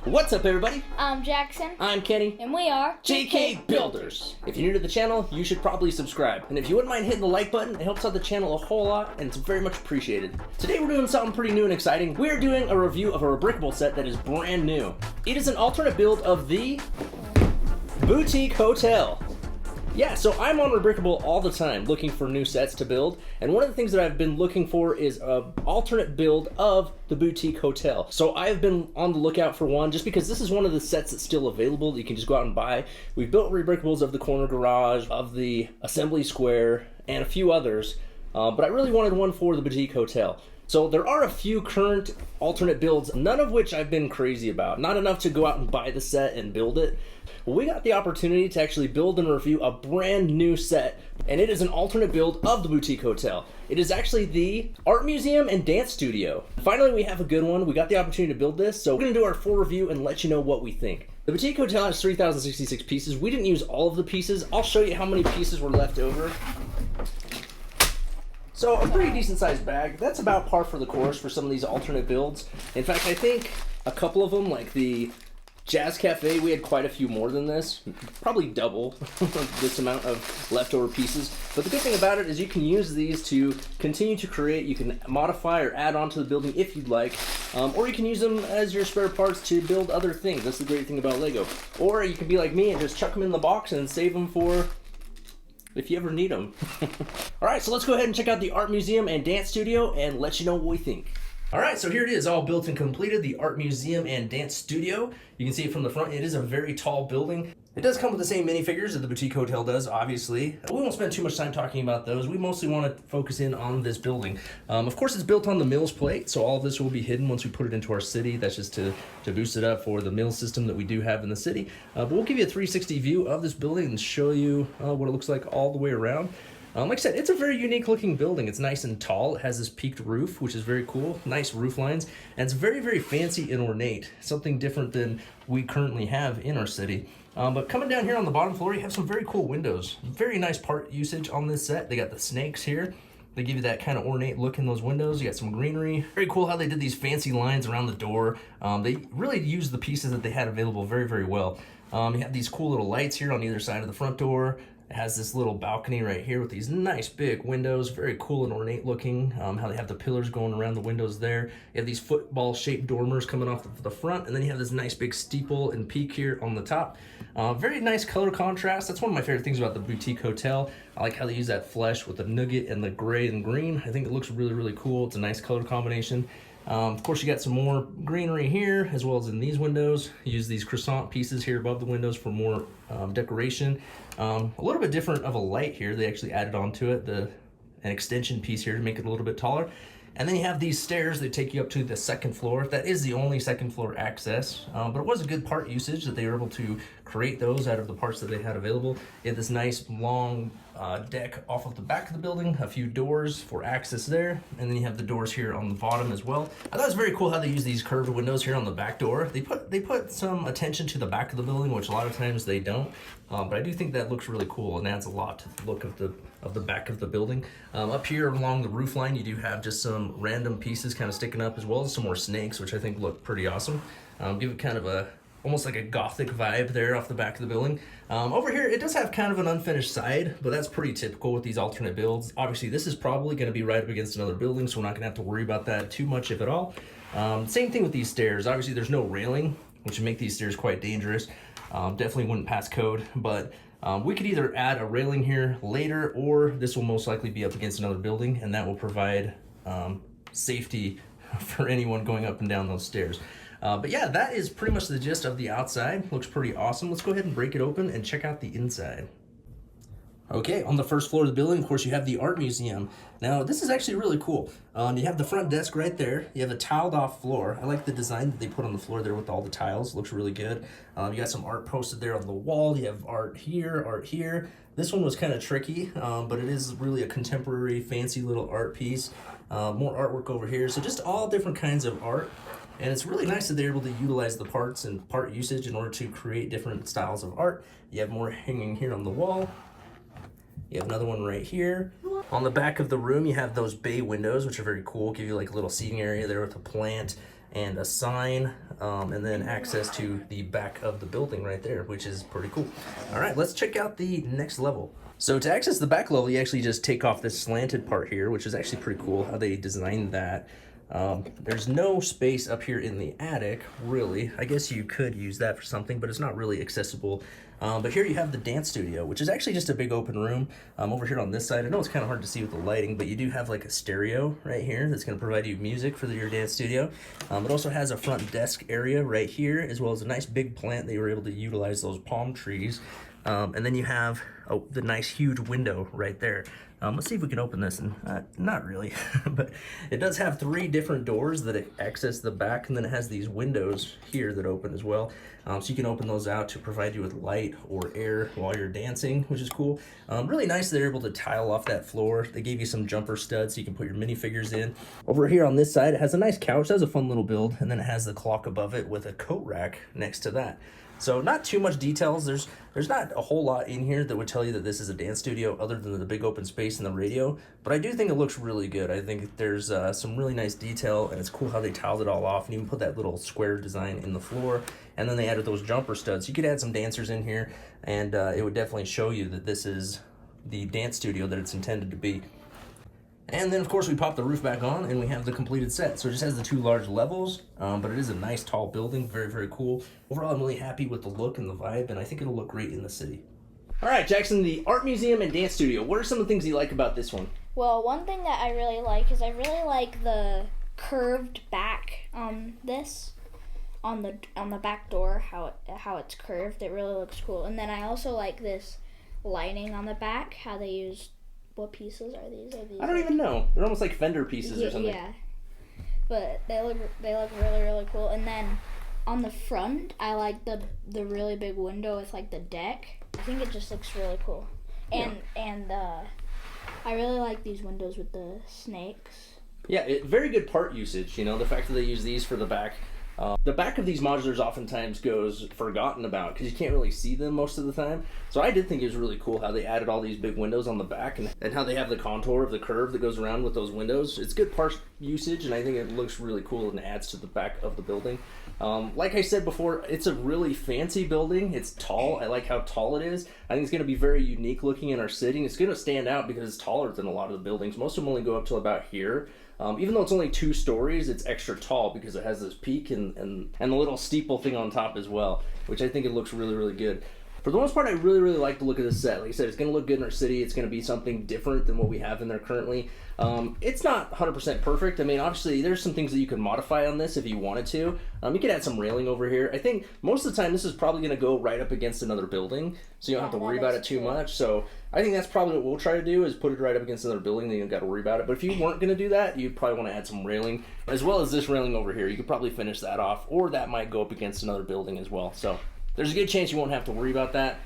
What's up, everybody? I'm Jackson. I'm Kenny. And we are JK Builders. If you're new to the channel, you should probably subscribe. And if you wouldn't mind hitting the like button, it helps out the channel a whole lot, and it's very much appreciated. Today we're doing something pretty new and exciting. We're doing a review of a rebrickable set that is brand new. It is an alternate build of the Boutique Hotel. Yeah, so I'm on rebrickable all the time looking for new sets to build, and one of the things that I've been looking for is an alternate build of the Boutique Hotel. So I've been on the lookout for one just because this is one of the sets that's still available that you can just go out and buy. We've built rebrickables of the corner garage, of the assembly square, and a few others, but I really wanted one for the Boutique Hotel. So there are a few current alternate builds, none of which I've been crazy about. Not enough to go out and buy the set and build it. Well, we got the opportunity to actually build and review a brand new set, and it is an alternate build of the Boutique Hotel. It is actually the Art Museum and Dance Studio. Finally, we have a good one. We got the opportunity to build this, so we're gonna do our full review and let you know what we think. The Boutique Hotel has 3,066 pieces. We didn't use all of the pieces. I'll show you how many pieces were left over. So a pretty decent sized bag. That's about par for the course for some of these alternate builds. In fact, I think a couple of them, like the Jazz Cafe, we had quite a few more than this. Probably double this amount of leftover pieces. But the good thing about it is you can use these to continue to create. You can modify or add on to the building if you'd like. Or you can use them as your spare parts to build other things. That's the great thing about Lego. Or you can be like me and just chuck them in the box and save them for if you ever need them. All right, so let's go ahead and check out the Art Museum and Dance Studio and let you know what we think. All right, so here it is, all built and completed, the Art Museum and Dance Studio. You can see it from the front. It is a very tall building. It does come with the same minifigures that the Boutique Hotel does, obviously. We won't spend too much time talking about those. We mostly want to focus in on this building. Of course, it's built on the Mills plate, so all of this will be hidden once we put it into our city. That's just to boost it up for the Mills system that we do have in the city. But we'll give you a 360 view of this building and show you what it looks like all the way around. Like I said, it's a very unique looking building. It's nice and tall. It has this peaked roof, which is very cool. Nice roof lines. And it's very, very fancy and ornate. Something different than we currently have in our city. But coming down here on the bottom floor, you have some very cool windows. Very nice part usage on this set. They got the snakes here. They give you that kind of ornate look in those windows. You got some greenery. Very cool how they did these fancy lines around the door. They really used the pieces that they had available very, very well. You have these cool little lights here on either side of the front door. It has this little balcony right here with these nice big windows, very cool and ornate looking. How they have the pillars going around the windows there. You have these football shaped dormers coming off the front, and then you have this nice big steeple and peak here on the top. Very nice color contrast. That's one of my favorite things about the Boutique Hotel. I like how they use that flesh with the nugget and the gray and green. I think it looks really, really cool. It's a nice color combination. Of course, you got some more greenery here, as well as in these windows. Use these croissant pieces here above the windows for more decoration. A little bit different of a light here. They actually added onto it an extension piece here to make it a little bit taller. And then you have these stairs that take you up to the second floor. That is the only second floor access, but it was a good part usage that they were able to create those out of the parts that they had available. You have this nice long deck off of the back of the building, a few doors for access there, and then you have the doors here on the bottom as well. I thought it was very cool how they use these curved windows here on the back door. They put some attention to the back of the building, which a lot of times they don't, but I do think that looks really cool and adds a lot to the look of the back of the building. Up here along the roof line, you do have just some random pieces kind of sticking up, as well as some more snakes, which I think look pretty awesome. Give it kind of almost like a gothic vibe there off the back of the building. Over here, it does have kind of an unfinished side, but that's pretty typical with these alternate builds. Obviously, this is probably going to be right up against another building, so we're not going to have to worry about that too much, if at all. Same thing with these stairs. Obviously, there's no railing, which would make these stairs quite dangerous. Definitely wouldn't pass code, but we could either add a railing here later, or this will most likely be up against another building, and that will provide safety for anyone going up and down those stairs. But yeah, that is pretty much the gist of the outside. Looks pretty awesome. Let's go ahead and break it open and check out the inside. Okay, on the first floor of the building, of course, you have the Art Museum. Now, this is actually really cool. You have the front desk right there. You have a tiled off floor. I like the design that they put on the floor there with all the tiles. Looks really good. You got some art posted there on the wall. You have art here, art here. This one was kind of tricky, but it is really a contemporary, fancy little art piece. More artwork over here. So just all different kinds of art. And it's really nice that they're able to utilize the parts and part usage in order to create different styles of art. You have more hanging here on the wall. You have another one right here. On the back of the room, you have those bay windows, which are very cool. Give you like a little seating area there with a plant. and a sign, and then access to the back of the building right there, which is pretty cool. All right, let's check out the next level. So to access the back level, you actually just take off this slanted part here, which is actually pretty cool how they designed that. There's no space up here in the attic, really. I guess you could use that for something, but it's not really accessible. But here you have the dance studio, which is actually just a big open room. Over here on this side, I know it's kind of hard to see with the lighting, but you do have like a stereo right here that's going to provide you music for your dance studio. It also has a front desk area right here, as well as a nice big plant that you were able to utilize those palm trees. And then you have the nice huge window right there. Let's see if we can open this, and not really, but it does have 3 different doors that access the back, and then it has these windows here that open as well. So you can open those out to provide you with light or air while you're dancing, which is cool. Really nice they're able to tile off that floor. They gave you some jumper studs so you can put your minifigures in. Over here on this side, it has a nice couch. That's a fun little build, and then it has the clock above it with a coat rack next to that. So not too much details. There's not a whole lot in here that would tell you that this is a dance studio other than the big open space and the radio, but I do think it looks really good. I think there's some really nice detail, and it's cool how they tiled it all off and even put that little square design in the floor, and then they added those jumper studs. You could add some dancers in here, and it would definitely show you that this is the dance studio that it's intended to be. And then, of course, we pop the roof back on, and we have the completed set. So it just has the 2 large levels, but it is a nice, tall building. Very, very cool. Overall, I'm really happy with the look and the vibe, and I think it'll look great in the city. All right, Jackson, the art museum and dance studio. What are some of the things you like about this one? Well, one thing that I really like is I really like the curved back on this, on the back door, how it's curved. It really looks cool. And then I also like this lighting on the back, how they use. What pieces are these? I don't even know. They're almost like fender pieces or something. Yeah, but they look really, really cool. And then on the front, I like the really big window with like the deck. I think it just looks really cool. And I really like these windows with the snakes. Yeah, very good part usage. You know, the fact that they use these for the back. The back of these modulars oftentimes goes forgotten about because you can't really see them most of the time. So I did think it was really cool how they added all these big windows on the back and how they have the contour of the curve that goes around with those windows. It's good part usage, and I think it looks really cool and adds to the back of the building. Like I said before, it's a really fancy building. It's tall. I like how tall it is. I think it's going to be very unique looking in our city. It's going to stand out because it's taller than a lot of the buildings. Most of them only go up to about here. Even though it's only 2 stories, it's extra tall because it has this peak and the little steeple thing on top as well, which I think it looks really, really good. For the most part, I really, really like the look of this set. Like I said, it's going to look good in our city. It's going to be something different than what we have in there currently. It's not 100% perfect. I mean, obviously, there's some things that you can modify on this if you wanted to. You could add some railing over here. I think most of the time, this is probably going to go right up against another building, so you don't have to worry about it too much. So I think that's probably what we'll try to do, is put it right up against another building, then you don't got to worry about it. But if you weren't going to do that, you'd probably want to add some railing, as well as this railing over here. You could probably finish that off, or that might go up against another building as well. So there's a good chance you won't have to worry about that.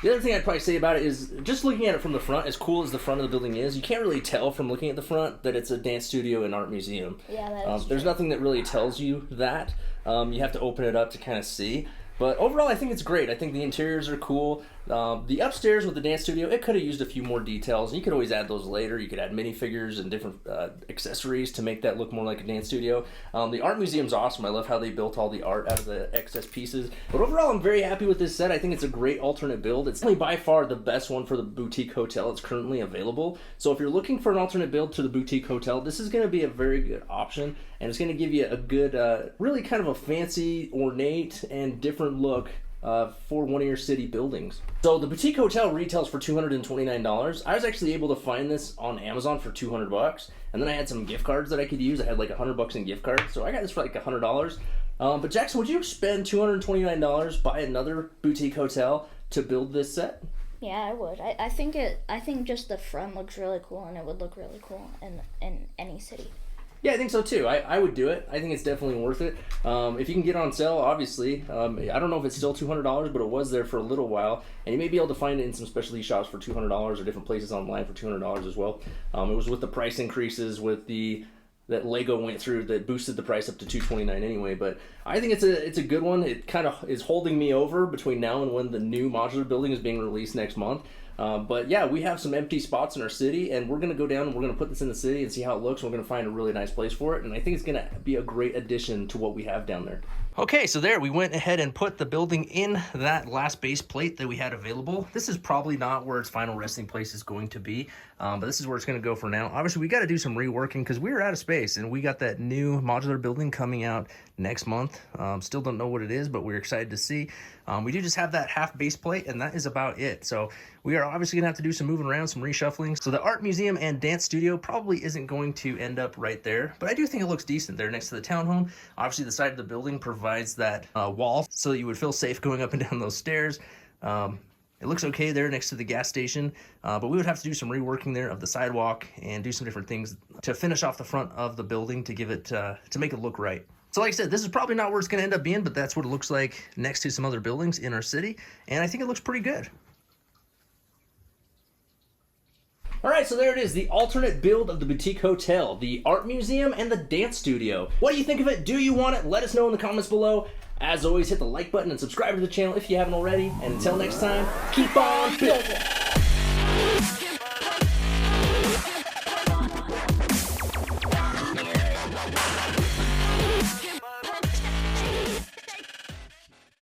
The other thing I'd probably say about it is, just looking at it from the front, as cool as the front of the building is, you can't really tell from looking at the front that it's a dance studio and art museum. Yeah, that is There's true. nothing that really tells you that. You have to open it up to kind of see. But overall, I think it's great. I think the interiors are cool. The upstairs with the dance studio, it could have used a few more details. You could always add those later. You could add minifigures and different accessories to make that look more like a dance studio. The art museum's awesome. I love how they built all the art out of the excess pieces. But overall, I'm very happy with this set. I think it's a great alternate build. It's only by far the best one for the boutique hotel that's currently available. So if you're looking for an alternate build to the boutique hotel, this is going to be a very good option. And it's going to give you a good, really kind of a fancy, ornate, and different look for one of your city buildings. So the boutique hotel retails for $229. I was actually able to find this on Amazon for $200, and then I had some gift cards that I could use. I had like $100 in gift cards, so I got this for like $100. But Jackson, would you spend $229 buy another boutique hotel to build this set? Yeah, I would. I think just the front looks really cool, and it would look really cool in any city. Yeah, I think so too. I would do it. I think it's definitely worth it. If you can get it on sale, obviously. I don't know if it's still $200, but it was there for a little while. And you may be able to find it in some specialty shops for $200 or different places online for $200 as well. It was with the price increases with that Lego went through that boosted the price up to $229 anyway. But I think it's a good one. It kind of is holding me over between now and when the new modular building is being released next month. But yeah, we have some empty spots in our city, and we're gonna go down and we're gonna put this in the city and see how it looks. We're gonna find a really nice place for it, and I think it's gonna be a great addition to what we have down there. Okay, so there we went ahead and put the building in that last base plate that we had available. This is probably not where its final resting place is going to be, but this is where it's going to go for now. Obviously, we got to do some reworking because we were out of space, and we got that new modular building coming out next month. Still don't know what it is, but we're excited to see. We do just have that half base plate, and that is about it. So we are obviously gonna have to do some moving around, some reshuffling. So the art museum and dance studio probably isn't going to end up right there, but I do think it looks decent there next to the townhome. Obviously the side of the building provides that wall so that you would feel safe going up and down those stairs. It looks okay there next to the gas station, but we would have to do some reworking there of the sidewalk and do some different things to finish off the front of the building to give it, to make it look right. So like I said, this is probably not where it's going to end up being, but that's what it looks like next to some other buildings in our city, and I think it looks pretty good. All right, so there it is, the alternate build of the boutique hotel, the art museum, and the dance studio. What do you think of it? Do you want it? Let us know in the comments below. As always, hit the like button and subscribe to the channel if you haven't already. And until next time, keep on building.